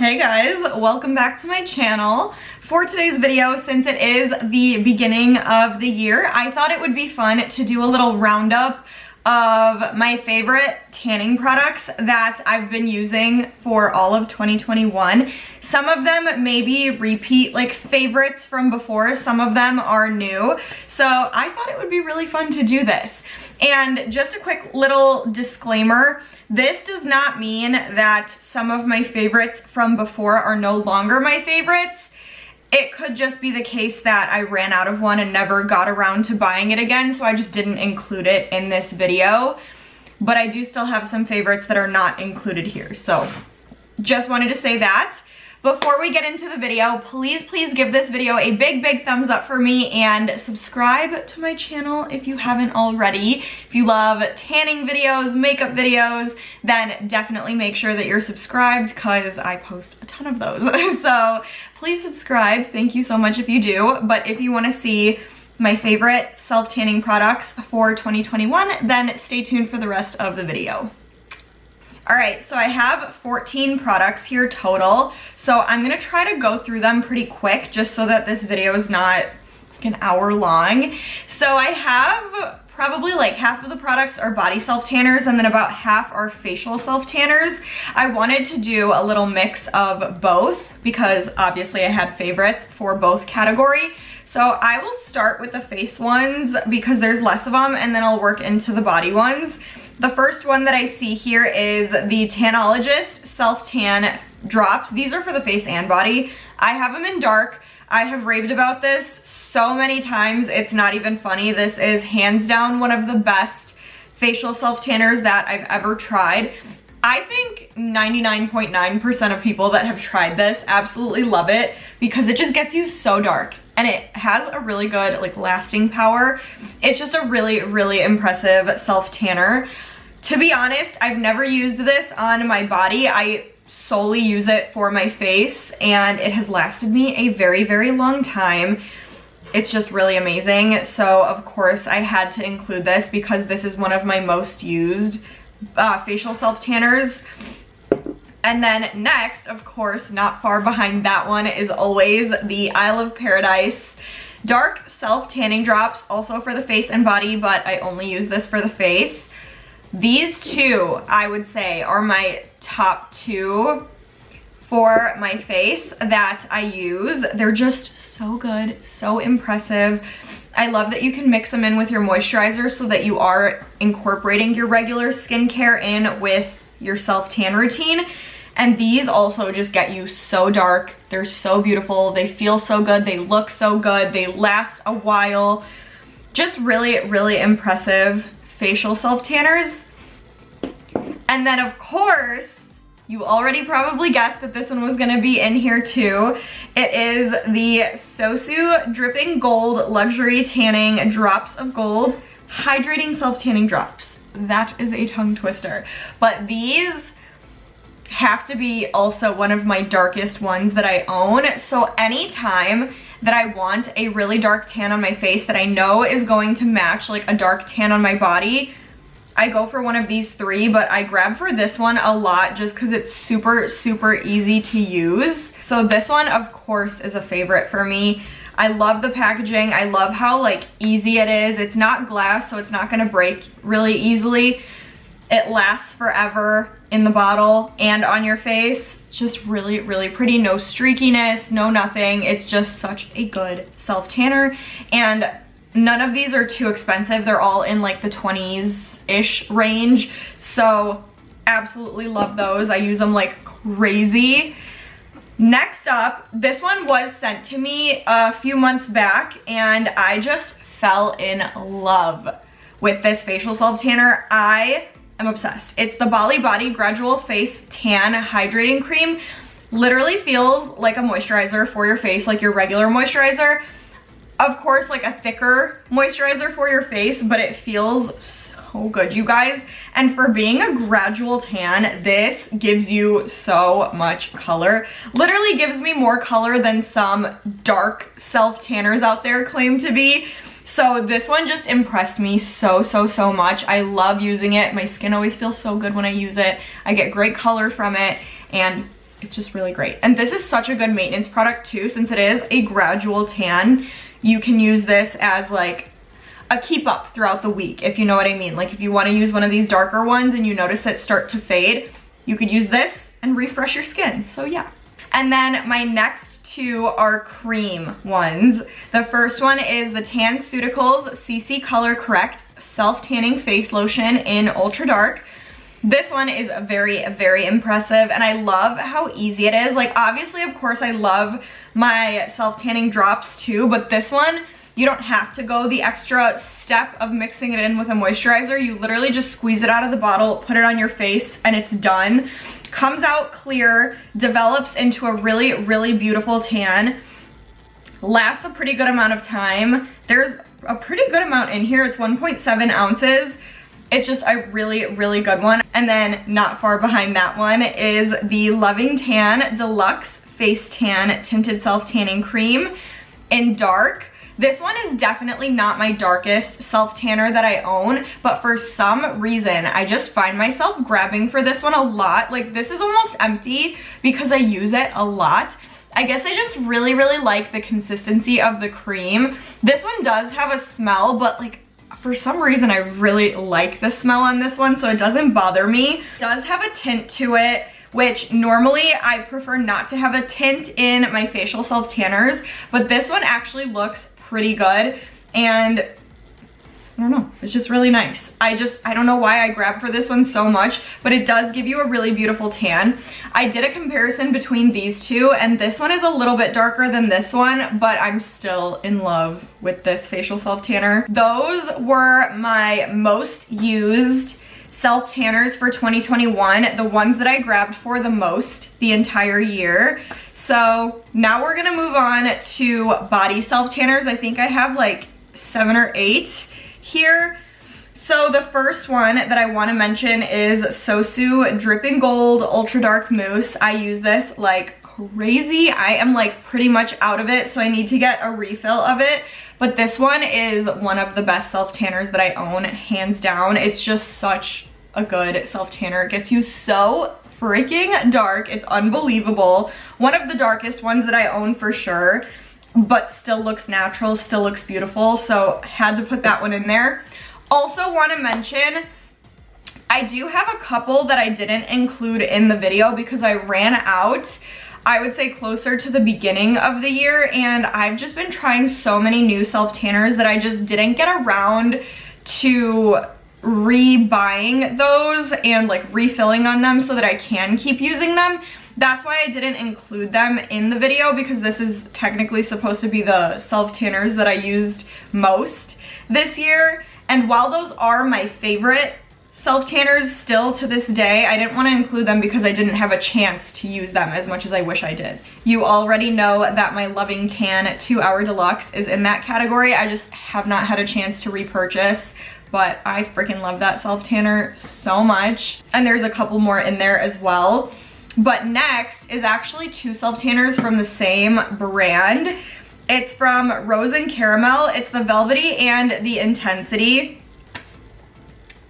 Hey guys, welcome back to my channel. For today's video, since it is the beginning of the year, I thought it would be fun to do a little roundup of my favorite tanning products that I've been using for all of 2021. Some of them may be repeat like favorites from before, some of them are new. So I thought it would be really fun to do this. And just a quick little disclaimer, this does not mean that some of my favorites from before are no longer my favorites. It could just be the case that I ran out of one and never got around to buying it again, so I just didn't include it in this video. But I do still have some favorites that are not included here, so just wanted to say that. Before we get into the video, please give this video a big thumbs up for me and subscribe to my channel if you haven't already. If you love tanning videos, makeup videos, then definitely make sure that you're subscribed because I post a ton of those. So please subscribe. Thank you so much if you do. But if you want to see my favorite self-tanning products for 2021, then stay tuned for the rest of the video. All right, so I have 14 products here total. So I'm gonna try to go through them pretty quick just so that this video is not like an hour long. So I have probably like half of the products are body self-tanners and then about half are facial self-tanners. I wanted to do a little mix of both because obviously I had favorites for both category. So I will start with the face ones because there's less of them, and then I'll work into the body ones. The first one that I see here is the TANOLOGIST Self-Tan Drops. These are for the face and body. I have them in dark. I have raved about this so many times, it's not even funny. This is hands down one of the best facial self-tanners that I've ever tried. I think 99.9% of people that have tried this absolutely love it because it just gets you so dark. And it has a really good like lasting power. It's just a really impressive self-tanner. To be honest, I've never used this on my body. I solely use it for my face and it has lasted me a very long time. It's just really amazing. So of course I had to include this because this is one of my most used facial self-tanners. And then next, of course, not far behind that one is always the Isle of Paradise Dark Self-Tanning Drops, also for the face and body, but I only use this for the face. These two, I would say, are my top two for my face that I use. They're just so good, so impressive. I love that you can mix them in with your moisturizer so that you are incorporating your regular skincare in with your self-tan routine. And these also just get you so dark. They're so beautiful. They feel so good. They look so good. They last a while. Just really impressive facial self-tanners. And then of course, you already probably guessed that this one was gonna be in here too. It is the SOSU Dripping Gold Luxury Tanning Drops of Gold Hydrating Self-Tanning Drops. That is a tongue twister. But these have to be also one of my darkest ones that I own. So anytime that I want a really dark tan on my face that I know is going to match like a dark tan on my body, I go for one of these three, but I grab for this one a lot just because it's super easy to use. So this one, of course, is a favorite for me. I love the packaging. I love how like easy it is. It's not glass, so it's not gonna break really easily. It lasts forever in the bottle and on your face. It's just really pretty. No streakiness, no nothing. It's just such a good self-tanner. And none of these are too expensive. They're all in like the 20s-ish range. So absolutely love those. I use them like crazy. Next up, this one was sent to me a few months back and I just fell in love with this facial self-tanner. I'm obsessed. It's the Bali Gradual Face Tan Hydrating Cream. Literally feels like a moisturizer for your face, like your regular moisturizer. Of course, like a thicker moisturizer for your face, but it feels so good, you guys. And for being a gradual tan, this gives you so much color. Literally gives me more color than some dark self-tanners out there claim to be. So this one just impressed me so much. I love using it. My skin always feels so good when I use it. I get great color from it and it's just really great. And this is such a good maintenance product too, since it is a gradual tan. You can use this as like a keep up throughout the week, if you know what I mean. Like if you want to use one of these darker ones and you notice it start to fade, you could use this and refresh your skin. So yeah. And then my next two are cream ones. The first one is the TANCEUTICALS CC Color Correct Self Tanning Face Lotion in Ultra Dark. This one is very, very impressive, and I love how easy it is. Like obviously, of course, I love my self tanning drops too, but this one, you don't have to go the extra step of mixing it in with a moisturizer. You literally just squeeze it out of the bottle, put it on your face, and it's done. Comes out clear, develops into a really, really beautiful tan. Lasts a pretty good amount of time. There's a pretty good amount in here. It's 1.7 ounces. It's just a really, really good one. And then not far behind that one is the Loving Tan Deluxe Face Tan Tinted Self Tanning Cream in dark. This one is definitely not my darkest self tanner that I own, but for some reason, I just find myself grabbing for this one a lot. Like this is almost empty because I use it a lot. I guess I just really, really like the consistency of the cream. This one does have a smell, but like for some reason, I really like the smell on this one, so it doesn't bother me. It does have a tint to it, which normally I prefer not to have a tint in my facial self tanners, but this one actually looks pretty good, and I don't know, it's just really nice. I don't know why I grabbed for this one so much, but it does give you a really beautiful tan. I did a comparison between these two, and this one is a little bit darker than this one, but I'm still in love with this facial self tanner. Those were my most used self tanners for 2021, the ones that I grabbed for the most the entire year. So now we're gonna move on to body self tanners. I think I have like 7 or 8 here. So the first one that I want to mention is SOSU Dripping Gold Ultra Dark Mousse. I use this like crazy. I am like pretty much out of it, so I need to get a refill of it. But this one is one of the best self tanners that I own, hands down. It's just such a good self tanner. It gets you so freaking dark. It's unbelievable. One of the darkest ones that I own for sure, but still looks natural, still looks beautiful. So had to put that one in there. Also want to mention, I do have a couple that I didn't include in the video because I ran out, I would say closer to the beginning of the year, and I've just been trying so many new self tanners that I just didn't get around to rebuying those and like refilling on them so that I can keep using them. That's why I didn't include them in the video, because this is technically supposed to be the self tanners that I used most this year. And while those are my favorite self tanners still to this day, I didn't want to include them because I didn't have a chance to use them as much as I wish I did. You already know that my Loving Tan 2 Hour Deluxe is in that category. I just have not had a chance to repurchase, but I freaking love that self tanner so much. And there's a couple more in there as well. But next is actually 2 self tanners from the same brand. It's from Rose and Caramel. It's the Velvety and the Intensity.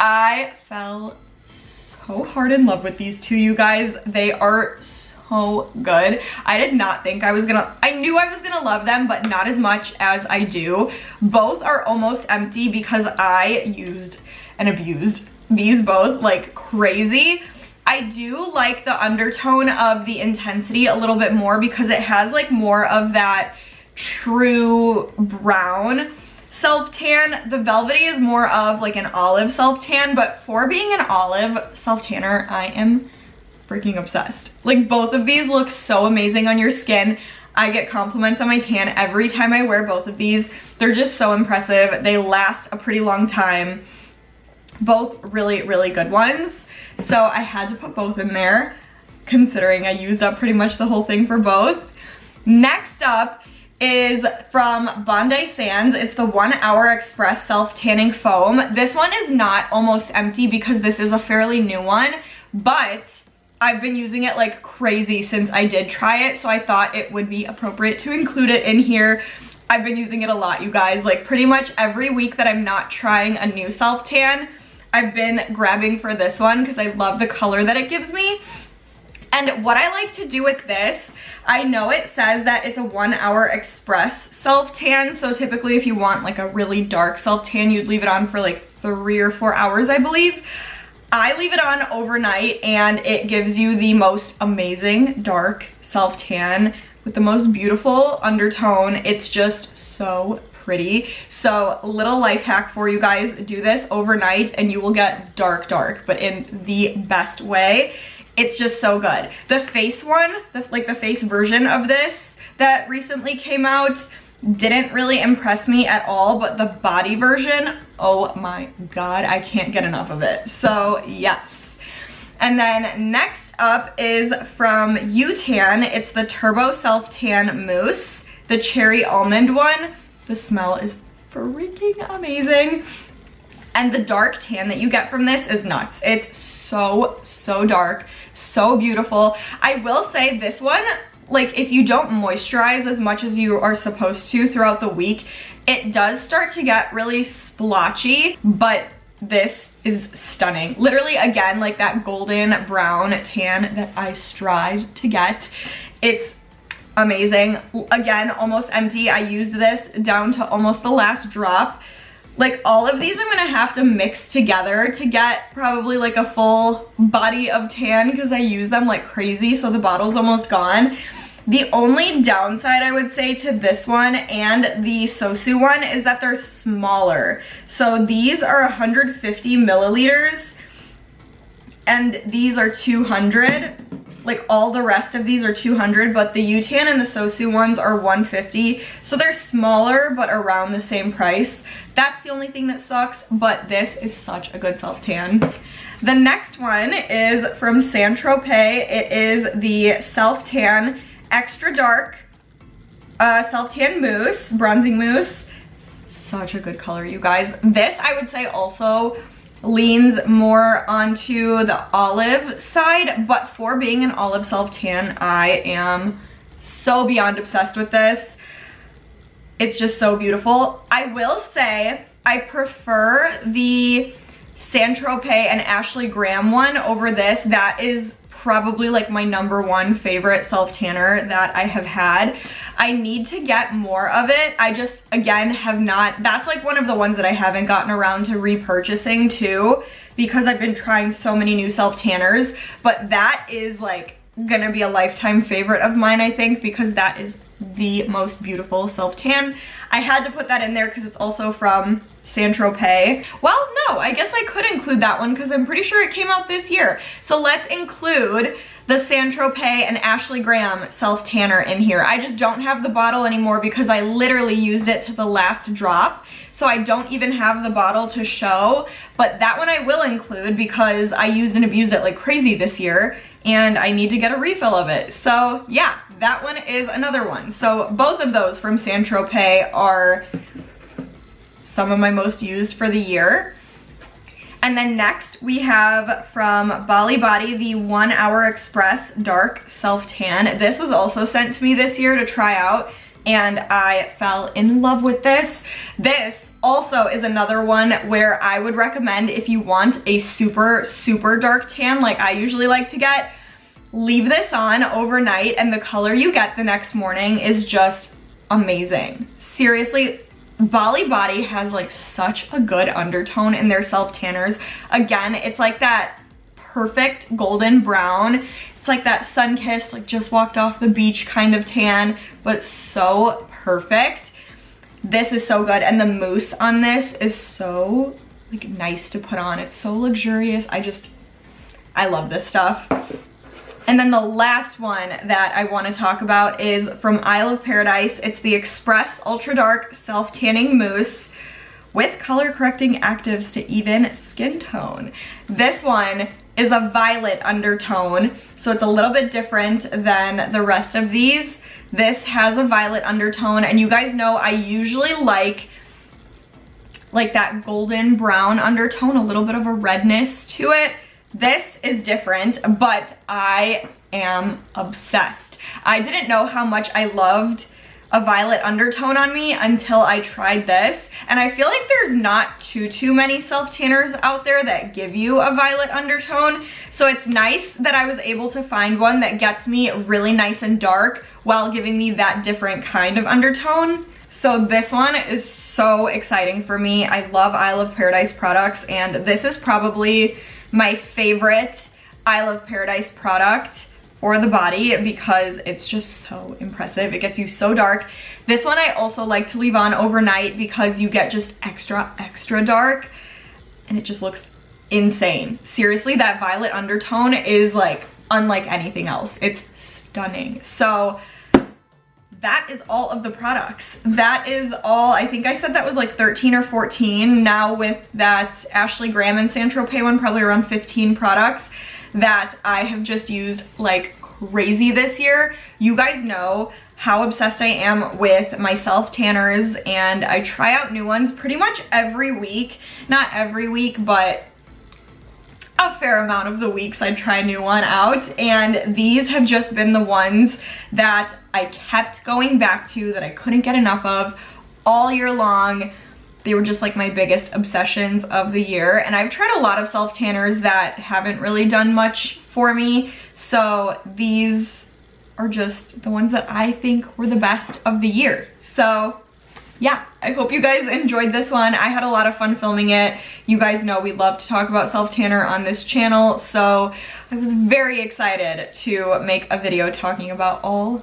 I fell so hard in love with these two, you guys. They are so good. I did not think I was gonna, I knew I was gonna love them, but not as much as I do. Both are almost empty because I used and abused these both like crazy. I do like the undertone of the Intensity a little bit more because it has like more of that true brown self tan. The Velvety is more of like an olive self tan, but for being an olive self tanner, I am freaking obsessed. Like both of these look so amazing on your skin. I get compliments on my tan every time I wear both of these. They're just so impressive. They last a pretty long time. Both really, really good ones. So I had to put both in there, considering I used up pretty much the whole thing for both. Next up is from Bondi Sands. It's the 1 Hour Express Self Tanning Foam. This one is not almost empty because this is a fairly new one, but I've been using it like crazy since I did try it, so I thought it would be appropriate to include it in here. I've been using it a lot, you guys. Like pretty much every week that I'm not trying a new self tan, I've been grabbing for this one because I love the color that it gives me. And what I like to do with this, I know it says that it's a 1 hour express self-tan. So typically if you want like a really dark self-tan, you'd leave it on for like 3 or 4 hours, I believe. I leave it on overnight and it gives you the most amazing dark self-tan with the most beautiful undertone. It's just so pretty. So little life hack for you guys, do this overnight and you will get dark, but in the best way. It's just so good. The face one, like the face version of this that recently came out, didn't really impress me at all, but the body version, oh my God, I can't get enough of it. So yes. And then next up is from UTAN. It's the Turbo Self Tan Mousse, the cherry almond one. The smell is freaking amazing. And the dark tan that you get from this is nuts. It's so dark, so beautiful. I will say this one, like if you don't moisturize as much as you are supposed to throughout the week, it does start to get really splotchy, but this is stunning. Literally, again, like that golden brown tan that I strive to get. It's amazing. Again, almost empty. I used this down to almost the last drop. Like all of these I'm gonna have to mix together to get probably like a full body of tan because I use them like crazy, so the bottle's almost gone. The only downside I would say to this one and the SOSU one is that they're smaller. So these are 150 milliliters and these are 200. Like all the rest of these are 200, but the UTAN and the SOSU ones are 150. So they're smaller, but around the same price. That's the only thing that sucks, but this is such a good self-tan. The next one is from Tropez. It is the Self-Tan Extra Dark Self-Tan Mousse, Bronzing Mousse. Such a good color, you guys. This, I would say, also leans more onto the olive side, but for being an olive self-tan, I am so beyond obsessed with this. It's just so beautiful. I will say I prefer the Tropez and Ashley Graham one over this. That is probably like my #1 favorite self-tanner that I have had. I need to get more of it. I just, again, have not. That's like one of the ones that I haven't gotten around to repurchasing too, because I've been trying so many new self-tanners, but that is like gonna be a lifetime favorite of mine, I think, because that is the most beautiful self-tan. I had to put that in there because it's also from Tropez. Well, no, I guess I could include that one because I'm pretty sure it came out this year. So let's include the Tropez and Ashley Graham self-tanner in here. I just don't have the bottle anymore because I literally used it to the last drop. So I don't even have the bottle to show, but that one I will include because I used and abused it like crazy this year and I need to get a refill of it. So yeah, that one is another one. So both of those from Tropez are some of my most used for the year. And then next we have from Bali Body, the 1 Hour Express Dark Self-Tan. This was also sent to me this year to try out and I fell in love with this. This also is another one where I would recommend if you want a super dark tan like I usually like to get, leave this on overnight and the color you get the next morning is just amazing. Seriously, Bali Body has like such a good undertone in their self-tanners. Again, it's like that perfect golden brown. It's like that sun-kissed, like just walked off the beach kind of tan, but so perfect. This is so good, and the mousse on this is so like nice to put on. It's so luxurious. I love this stuff. And then the last one that I want to talk about is from Isle of Paradise. It's the Express Ultra Dark Self-Tanning Mousse with color correcting actives to even skin tone. This one is a violet undertone, so it's a little bit different than the rest of these. This has a violet undertone, and you guys know I usually like that golden brown undertone, a little bit of a redness to it. This is different, but I am obsessed. I didn't know how much I loved a violet undertone on me until I tried this. And I feel like there's not too many self-tanners out there that give you a violet undertone. So it's nice that I was able to find one that gets me really nice and dark while giving me that different kind of undertone. So this one is so exciting for me. I love Isle of Paradise products, and this is probably my favorite Isle of Paradise product for the body because it's just so impressive. It gets you so dark. This one I also like to leave on overnight because you get just extra dark, and it just looks insane. Seriously, that violet undertone is like unlike anything else. It's stunning. So that is all of the products. That is all. I think I said that was like 13 or 14. Now with that Ashley Graham and San Tropez one, probably around 15 products that I have just used like crazy this year. You guys know how obsessed I am with my self tanners, and I try out new ones pretty much every week. Not every week, but a fair amount of the weeks I try a new one out, and these have just been the ones that I kept going back to, that I couldn't get enough of all year long. They were just like my biggest obsessions of the year, and I've tried a lot of self tanners that haven't really done much for me, so these are just the ones that I think were the best of the year. So yeah, I hope you guys enjoyed this one. I had a lot of fun filming it. You guys know we love to talk about self tanner on this channel, so I was very excited to make a video talking about all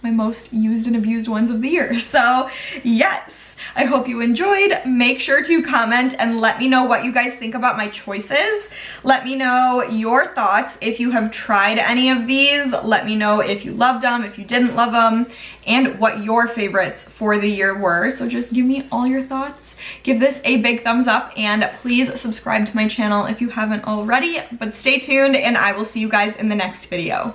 my most used and abused ones of the year. So yes, I hope you enjoyed. Make sure to comment and let me know what you guys think about my choices. Let me know your thoughts if you have tried any of these. Let me know if you loved them, if you didn't love them, and what your favorites for the year were. So just give me all your thoughts. Give this a big thumbs up, and please subscribe to my channel if you haven't already. But stay tuned, and I will see you guys in the next video.